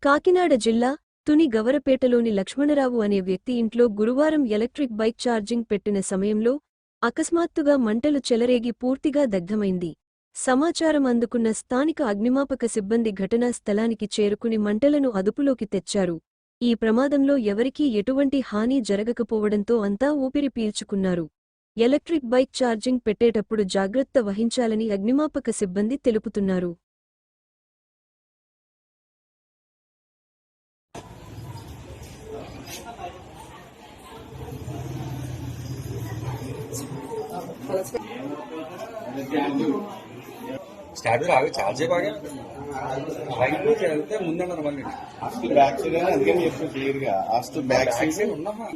కాకినాడ జిల్లా తుని గవరపేటలోని లక్ష్మణరావు అనే వ్యక్తి ఇంట్లో గురువారం ఎలక్ట్రిక్ బైక్ ఛార్జింగ్ పెట్టిన సమయంలో అకస్మాత్తుగా మంటలు చెలరేగి పూర్తిగా దగ్ధమైంది. సమాచారం అందుకున్న స్థానిక అగ్నిమాపక సిబ్బంది ఘటనా స్థలానికి చేరుకుని మంటలను అదుపులోకి తెచ్చారు. ఈ ప్రమాదంలో ఎవరికీ ఎటువంటి హాని జరగకపోవడంతో అంతా ఊపిరి పీల్చుకున్నారు. ఎలక్ట్రిక్ బైక్ ఛార్జింగ్ పెట్టేటప్పుడు జాగ్రత్త వహించాలని అగ్నిమాపక సిబ్బంది తెలుపుతున్నారు. స్టార్ట్ ఆగి చార్జ్ బాగా రైట్ వెళ్తే ముందన్నారు మళ్ళీ అస్ట్ బ్యాక్ సైడ్ అందుకని చెప్పి క్లియర్ గా అస్ట్ బ్యాక్ సైడ్ ఉన్నామా